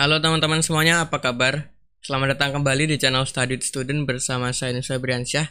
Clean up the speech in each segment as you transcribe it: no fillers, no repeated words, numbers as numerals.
Halo teman-teman semuanya, apa kabar? Selamat datang kembali di channel Study Student bersama saya Nuswa Briansyah.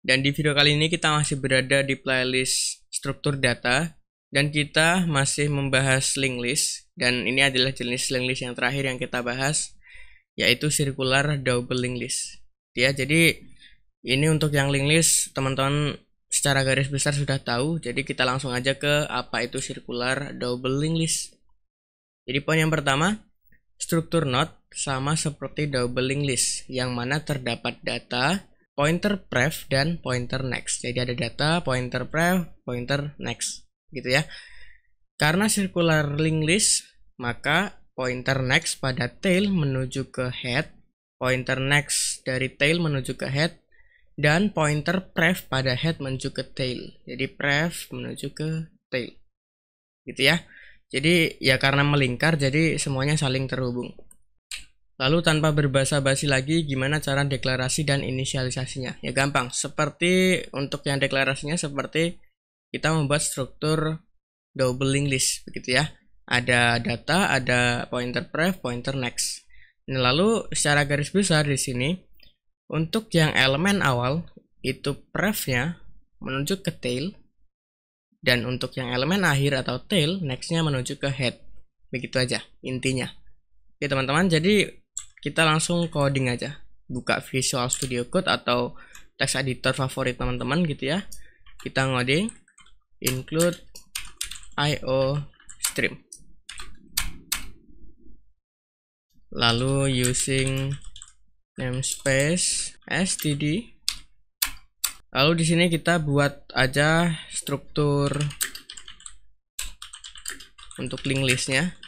Dan di video kali ini kita masih berada di playlist struktur data dan kita masih membahas linked list. Dan ini adalah jenis linked list yang terakhir yang kita bahas, yaitu circular double linked list. Ya, jadi ini untuk yang linked list teman-teman secara garis besar sudah tahu. Jadi kita langsung aja ke apa itu circular double linked list. Jadi poin yang pertama, struktur node sama seperti double linked list, yang mana terdapat data, pointer pref, dan pointer next. Jadi ada data, pointer pref, pointer next, gitu ya. Karena circular linked list, maka pointer next pada tail menuju ke head, pointer next dari tail menuju ke head, dan pointer pref pada head menuju ke tail. Jadi pref menuju ke tail, gitu ya. Jadi ya karena melingkar, jadi semuanya saling terhubung. Lalu tanpa berbasa-basi lagi, gimana cara deklarasi dan inisialisasinya? Ya gampang, seperti untuk yang deklarasinya seperti kita membuat struktur double linked list, begitu ya. Ada data, ada pointer pref, pointer next. Nah, lalu secara garis besar di sini, untuk yang elemen awal itu prefnya menuju ke tail. Dan untuk yang elemen akhir atau tail, nextnya menuju ke head. Begitu aja intinya. Oke teman-teman, jadi kita langsung coding aja. Buka Visual Studio Code atau text editor favorit teman-teman gitu ya. Kita ngoding include IO stream. Lalu using namespace std. Lalu di sini kita buat aja struktur untuk linked listnya,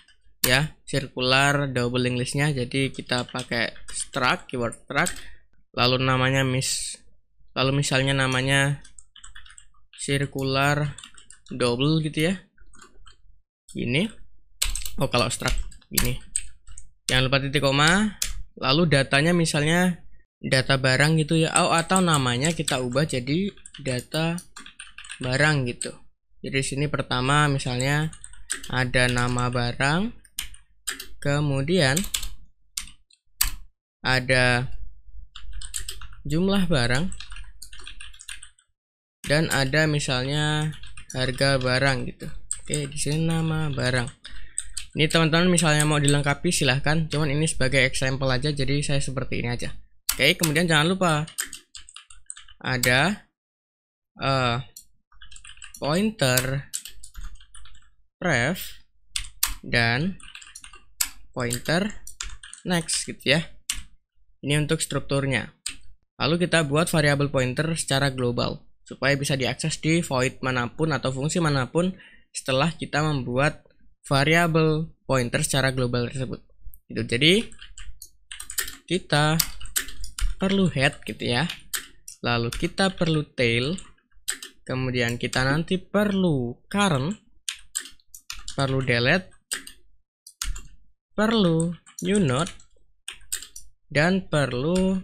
ya, circular double linked listnya. Jadi kita pakai struct, keyword struct, lalu namanya misalnya namanya circular double gitu ya. Ini, oh kalau struct gini, jangan lupa titik koma. Lalu datanya misalnya data barang gitu ya, atau namanya kita ubah jadi data barang gitu. Jadi sini pertama misalnya ada nama barang, kemudian ada jumlah barang, dan ada misalnya harga barang gitu. Oke, di sini nama barang. Ini teman-teman misalnya mau dilengkapi silahkan, cuman ini sebagai example aja, jadi saya seperti ini aja. Oke, kemudian jangan lupa ada pointer pref dan pointer next gitu ya. Ini untuk strukturnya. Lalu kita buat variabel pointer secara global supaya bisa diakses di void manapun atau fungsi manapun setelah kita membuat variabel pointer secara global tersebut. Itu jadi kita perlu head gitu ya, lalu kita perlu tail, kemudian kita nanti perlu current, perlu delete, perlu new node, dan perlu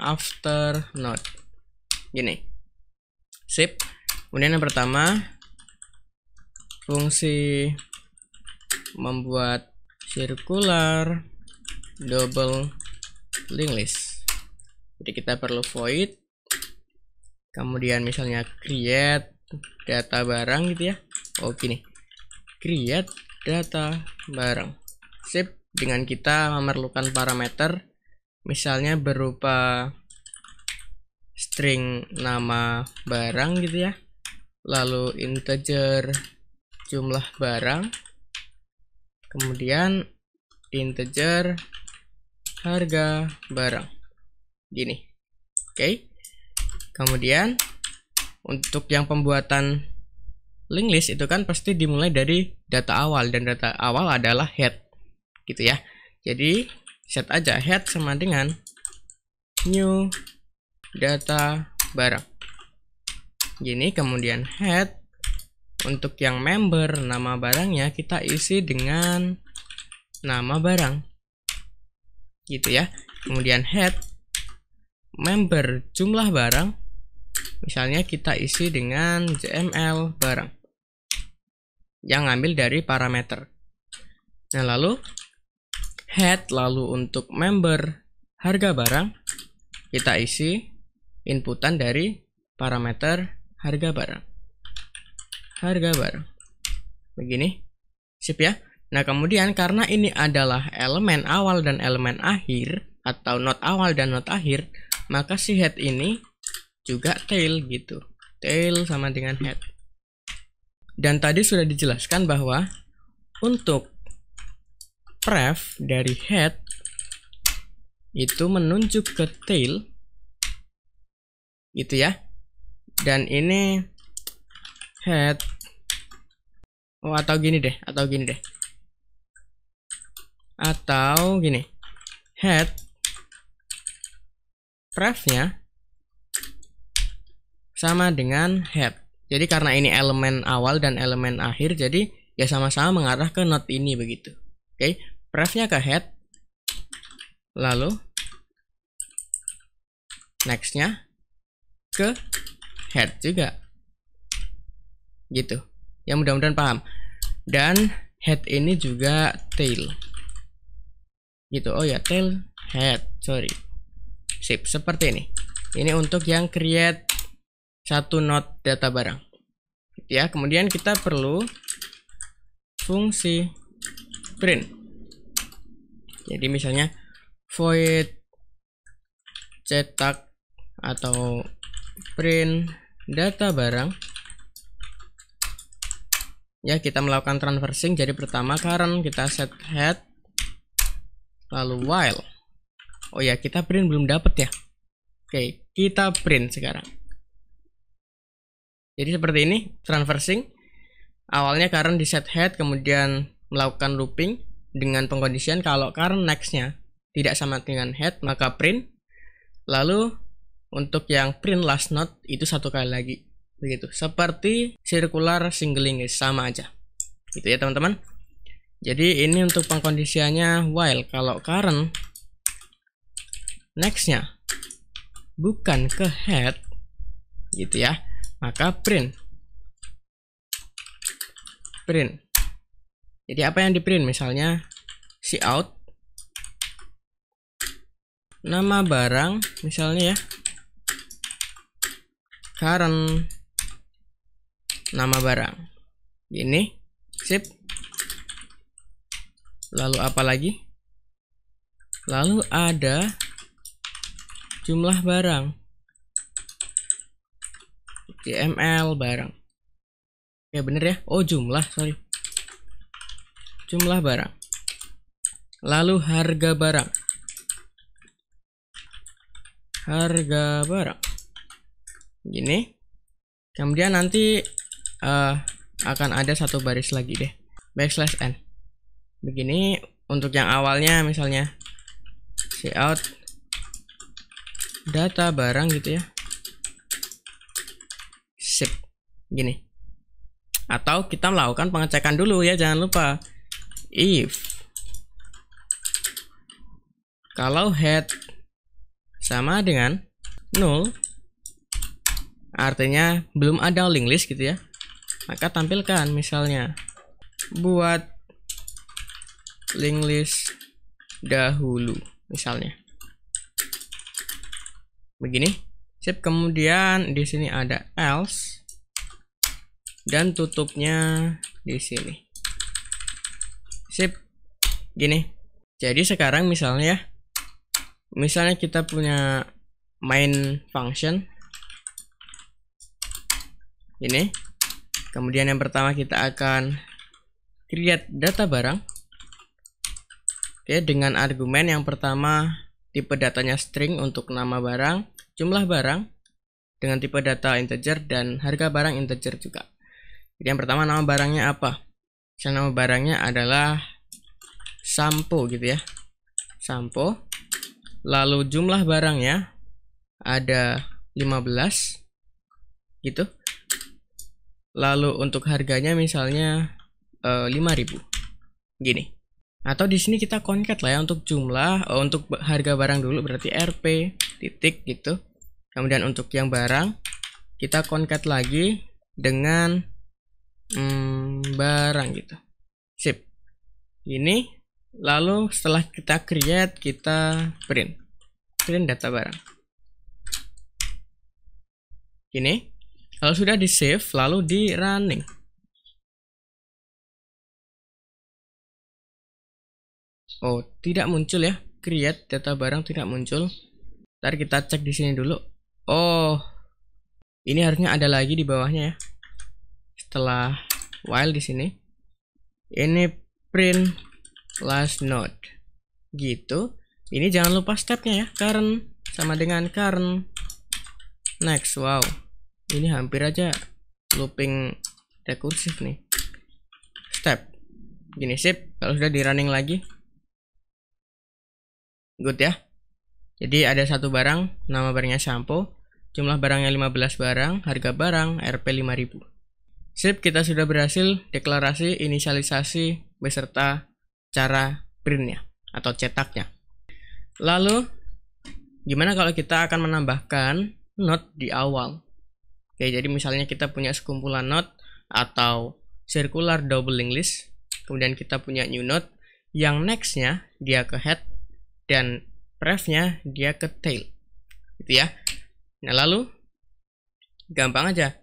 after node. Gini, sip. Kemudian yang pertama, fungsi membuat circular double linked list. Jadi kita perlu void, kemudian misalnya create data barang gitu ya. Oh gini, create data barang. Sip. Dengan kita memerlukan parameter misalnya berupa string nama barang gitu ya, lalu integer jumlah barang, kemudian integer harga barang. Gini. Oke. Kemudian untuk yang pembuatan linked list itu kan pasti dimulai dari data awal, dan data awal adalah head gitu ya. Jadi set aja head sama dengan new data barang. Gini, kemudian head untuk yang member nama barangnya kita isi dengan nama barang. Gitu ya. Kemudian head member jumlah barang misalnya kita isi dengan JML barang yang ngambil dari parameter. Nah lalu head, lalu untuk member harga barang kita isi inputan dari parameter harga barang. Begini. Sip ya. Nah, kemudian karena ini adalah elemen awal dan elemen akhir atau not awal dan not akhir, maka si head ini juga tail gitu. Tail sama dengan head. Dan tadi sudah dijelaskan bahwa untuk pref dari head itu menunjuk ke tail gitu ya. Dan ini head atau gini deh. Atau gini. Head prefnya sama dengan head. Jadi karena ini elemen awal dan elemen akhir, jadi ya sama-sama mengarah ke not ini begitu. Oke, prefnya ke head, lalu nextnya ke head juga, gitu. Ya mudah-mudahan paham. Dan head ini juga tail, gitu. Oh ya, tail head, sorry. Sip, seperti ini. Ini untuk yang create satu node data barang ya. Kemudian kita perlu fungsi print. Jadi misalnya void cetak atau print data barang ya, kita melakukan traversing. Jadi pertama current kita set head, lalu while. Oh ya, kita print belum dapat ya. Oke, kita print sekarang. Jadi seperti ini traversing. Awalnya current di set head, kemudian melakukan looping dengan pengkondisian kalau current nextnya tidak sama dengan head, maka print. Lalu untuk yang print last node itu satu kali lagi, begitu. Seperti circular singling, sama aja. Gitu ya teman-teman. Jadi ini untuk pengkondisiannya while kalau current nextnya bukan ke head, gitu ya, maka print. Jadi apa yang di print? Misalnya cout nama barang, misalnya ya, current nama barang ini. Sip. Lalu apa lagi? Lalu ada jumlah barang, HTML barang. Ya bener ya. Oh jumlah, sorry. Jumlah barang. Lalu harga barang. Gini. Kemudian nanti akan ada satu baris lagi deh, \n. Begini untuk yang awalnya misalnya cout data barang gitu ya. Sip. Gini. Atau kita melakukan pengecekan dulu ya, jangan lupa. If kalau head sama dengan null, artinya belum ada link list gitu ya, maka tampilkan misalnya buat link list dahulu misalnya. Begini. Sip. Kemudian di sini ada else dan tutupnya di sini. Sip. Gini. Jadi sekarang misalnya kita punya main function ini. Kemudian yang pertama kita akan create data barang. Oke, dengan argumen yang pertama tipe datanya string untuk nama barang, jumlah barang dengan tipe data integer, dan harga barang integer juga. Jadi yang pertama nama barangnya apa? Misalnya nama barangnya adalah sampo gitu ya. Sampo. Lalu jumlah barangnya ada 15 gitu. Lalu untuk harganya misalnya 5.000. Gini. Atau di sini kita concat lah ya, untuk jumlah, untuk harga barang dulu berarti rp titik gitu. Kemudian untuk yang barang kita concat lagi dengan barang gitu. Sip. Ini Lalu setelah kita create, kita print data barang. Gini. Kalau sudah di save, lalu di running. Oh, tidak muncul ya. Create data barang tidak muncul. Ntar kita cek di sini dulu. Oh, ini harusnya ada lagi di bawahnya ya. Setelah while di sini, ini print last node. Gitu. Ini jangan lupa stepnya ya. Current sama dengan current next. Wow. Ini hampir aja looping rekursif nih. Step. Gini sip. Kalau sudah di running lagi. Good ya. Jadi ada satu barang, nama barangnya shampoo, jumlah barangnya 15 barang, harga barang Rp 5.000. Sip, kita sudah berhasil deklarasi inisialisasi beserta cara printnya atau cetaknya. Lalu gimana kalau kita akan menambahkan node di awal? Oke, jadi misalnya kita punya sekumpulan node atau circular double linked list, kemudian kita punya new node yang nextnya dia ke head dan prefnya dia ke tail, gitu ya. Nah lalu gampang aja,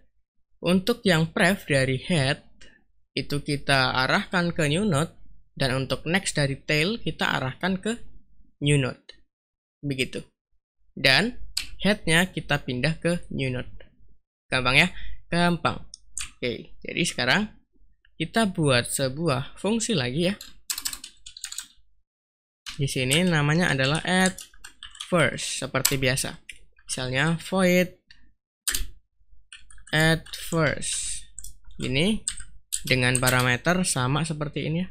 untuk yang pref dari head itu kita arahkan ke new node, dan untuk next dari tail kita arahkan ke new node, begitu. Dan headnya kita pindah ke new node. Gampang ya? Gampang. Oke, jadi sekarang kita buat sebuah fungsi lagi ya. Di sini namanya adalah add first seperti biasa. Misalnya void add first. Ini dengan parameter sama seperti ini ya.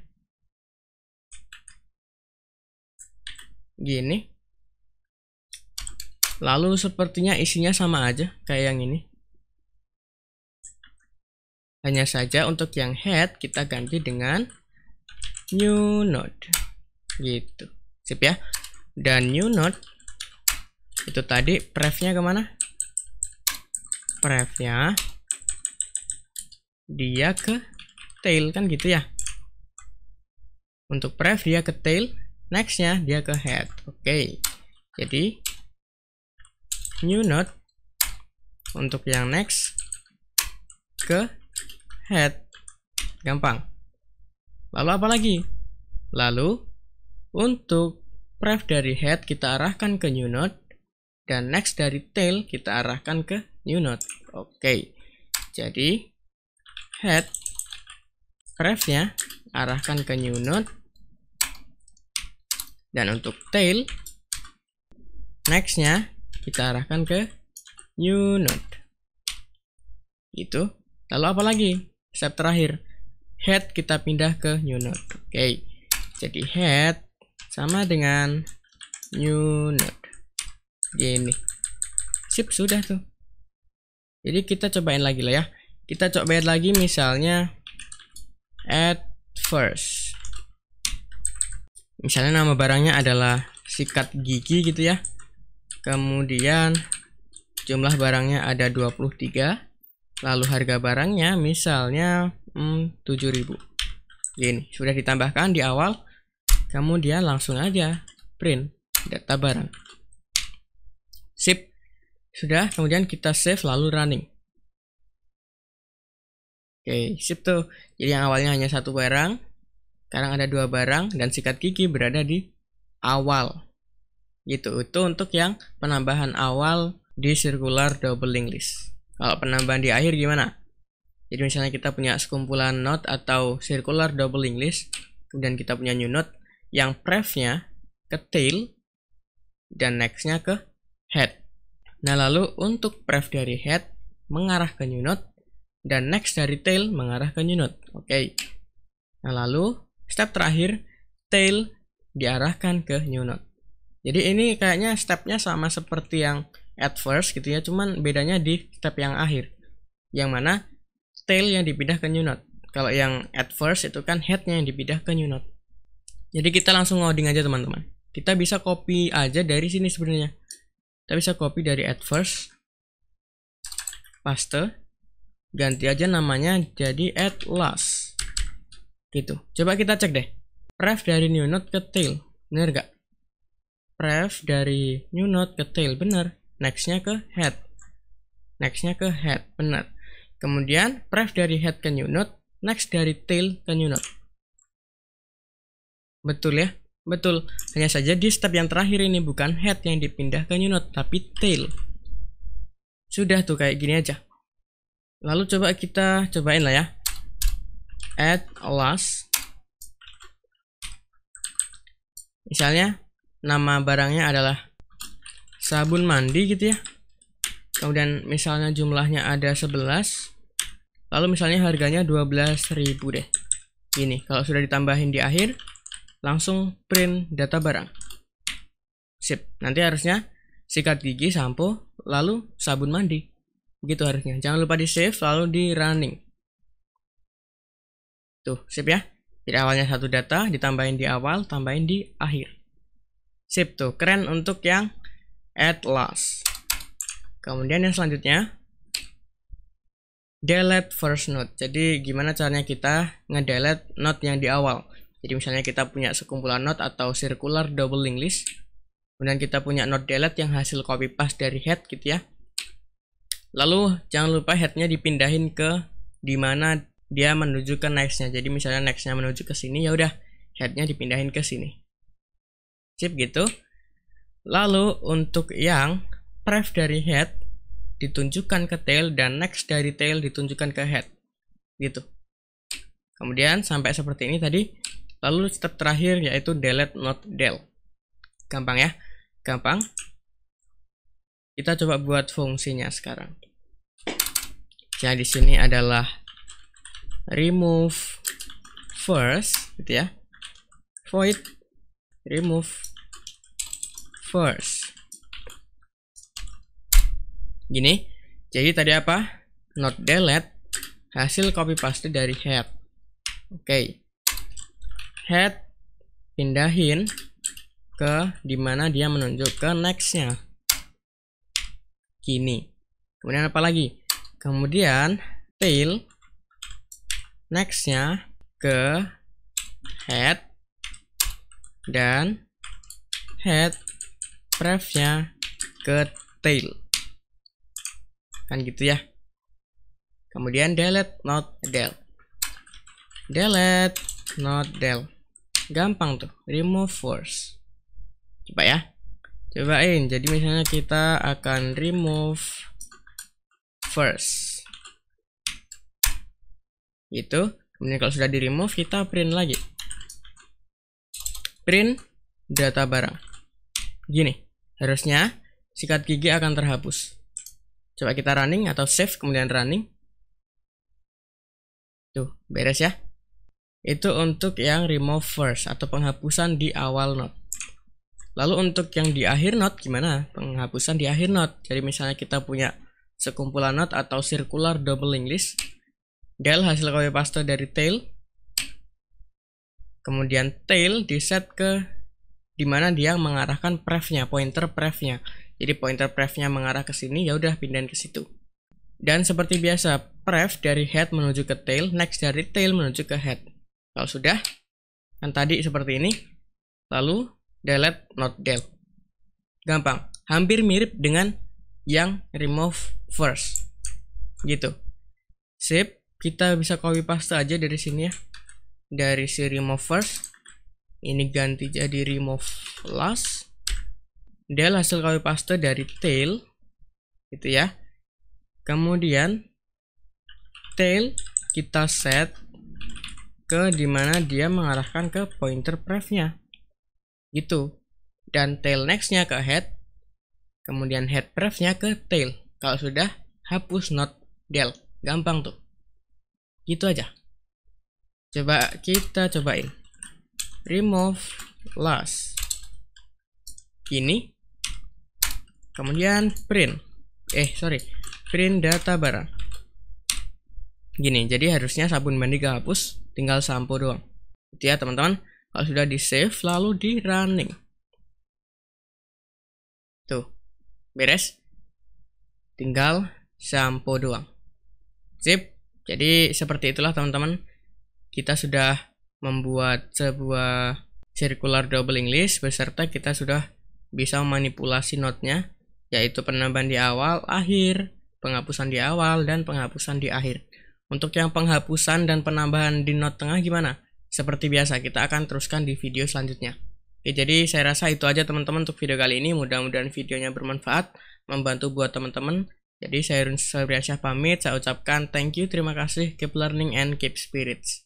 Gini. Lalu sepertinya isinya sama aja kayak yang ini. Hanya saja untuk yang head kita ganti dengan new node. Gitu. Sip ya. Dan new node itu tadi prefnya kemana? Prefnya dia ke tail kan gitu ya. Untuk pref dia ke tail, nextnya dia ke head. Oke. Jadi new node untuk yang next ke head. Gampang. Lalu apa lagi? Lalu untuk pref dari head kita arahkan ke new node, dan next dari tail kita arahkan ke new node. Oke. Jadi head prefnya arahkan ke new node, dan untuk tail nextnya kita arahkan ke new node. Itu. Lalu apa lagi? Step terakhir, head kita pindah ke new node. Oke. Jadi head sama dengan new node. Gini. Sip, sudah tuh. Jadi kita cobain lagi lah ya. Kita cobain lagi misalnya add first. Misalnya nama barangnya adalah sikat gigi gitu ya. Kemudian jumlah barangnya ada 23. Lalu harga barangnya misalnya 7.000. Gini, sudah ditambahkan di awal. Kemudian langsung aja print data barang. Sip. Sudah, kemudian kita save lalu running. Oke, sip tuh. Jadi yang awalnya hanya satu barang, sekarang ada 2 barang, dan sikat gigi berada di awal. Gitu, itu untuk yang penambahan awal di circular double linked list. Kalau penambahan di akhir gimana? Jadi misalnya kita punya sekumpulan node atau circular double linked list, kemudian kita punya new node yang prefnya ke tail dan nextnya ke head. Nah lalu untuk pref dari head mengarah ke new node dan next dari tail mengarah ke new node. Oke. Nah lalu step terakhir, tail diarahkan ke new node. Jadi ini kayaknya stepnya sama seperti yang at first gitu ya, cuman bedanya di step yang akhir, yang mana tail yang dipindah ke new node. Kalau yang at first itu kan headnya yang dipindah ke new node. Jadi kita langsung ngoding aja teman-teman. Kita bisa copy aja dari sini sebenarnya. Kita bisa copy dari at first, paste, ganti aja namanya jadi at last gitu. Coba kita cek deh. Pref dari new node ke tail, bener gak? Pref dari new node ke tail, bener. Nextnya ke head, bener. Kemudian pref dari head ke new node, next dari tail ke new node. Betul ya? Betul. Hanya saja di step yang terakhir ini bukan head yang dipindah ke new node, tapi tail. Sudah tuh kayak gini aja. Lalu coba kita cobain lah ya. Add last. Misalnya nama barangnya adalah sabun mandi gitu ya. Kemudian misalnya jumlahnya ada 11. Lalu misalnya harganya 12.000 deh. Gini, kalau sudah ditambahin di akhir, langsung print data barang. Sip. Nanti harusnya sikat gigi, sampo, lalu sabun mandi. Begitu harusnya. Jangan lupa di save lalu di running. Tuh, sip ya. Jadi awalnya satu data, ditambahin di awal, tambahin di akhir. Sip tuh, keren untuk yang add last. Kemudian yang selanjutnya, delete first node. Jadi gimana caranya kita ngedelete node yang di awal. Jadi misalnya kita punya sekumpulan node atau circular double linked list. Kemudian kita punya node delete yang hasil copy paste dari head gitu ya. Lalu jangan lupa headnya dipindahin ke dimana dia menuju ke nextnya. Jadi misalnya nextnya menuju ke sini, ya udah headnya dipindahin ke sini. Sip gitu. Lalu untuk yang pref dari head ditunjukkan ke tail dan next dari tail ditunjukkan ke head. Gitu. Kemudian sampai seperti ini tadi. Lalu step terakhir yaitu delete node del. Gampang ya? Gampang. Kita coba buat fungsinya sekarang. Jadi di sini adalah remove first gitu ya. Void remove first. Gini. Jadi tadi apa? Node delete hasil copy paste dari head. Oke. Head pindahin ke dimana dia menunjuk ke nextnya. Gini. Kemudian apa lagi? Kemudian tail nextnya ke head dan head prefnya ke tail. Kan gitu ya. Kemudian delete node del. Delete node del. Gampang tuh. Remove first. Coba ya. Cobain. Jadi misalnya kita akan remove first. Itu. Kemudian kalau sudah di remove kita print lagi. Print data barang. Gini. Harusnya sikat gigi akan terhapus. Coba kita running atau save kemudian running. Tuh, beres ya. Itu untuk yang remove first atau penghapusan di awal node. Lalu untuk yang di akhir node gimana? Penghapusan di akhir node. Jadi misalnya kita punya sekumpulan node atau circular double linked list. Del hasil copy paste dari tail. Kemudian tail di set ke dimana dia mengarahkan prefnya, pointer prefnya. Jadi pointer prefnya mengarah ke sini, ya udah pindahin ke situ. Dan seperti biasa, pref dari head menuju ke tail, next dari tail menuju ke head. Kalau sudah, kan tadi seperti ini. Lalu delete node del. Gampang, hampir mirip dengan yang remove first. Gitu. Sip, kita bisa copy paste aja dari sini ya. Dari si remove first, ini ganti jadi remove last. Del hasil copy paste dari tail, gitu ya. Kemudian tail kita set ke dimana dia mengarahkan ke pointer prefnya, gitu. Dan tail nextnya ke head, kemudian head prefnya ke tail. Kalau sudah, hapus node del. Gampang tuh. Gitu aja. Coba kita cobain. Remove last. Ini. Kemudian print. Print data barang. Gini, jadi harusnya sabun mandi kehapus, tinggal sampo doang. Gitu ya teman-teman. Kalau sudah di save, lalu di running. Tuh, beres. Tinggal sampo doang. Sip. Jadi seperti itulah teman-teman. Kita sudah membuat sebuah circular double English beserta kita sudah bisa memanipulasi notnya, yaitu penambahan di awal, akhir, penghapusan di awal, dan penghapusan di akhir. Untuk yang penghapusan dan penambahan di not tengah gimana? Seperti biasa, kita akan teruskan di video selanjutnya. Oke, jadi saya rasa itu aja teman-teman untuk video kali ini. Mudah-mudahan videonya bermanfaat, membantu buat teman-teman. Jadi saya Yunus Febriansyah pamit, saya ucapkan thank you, terima kasih, keep learning and keep spirits.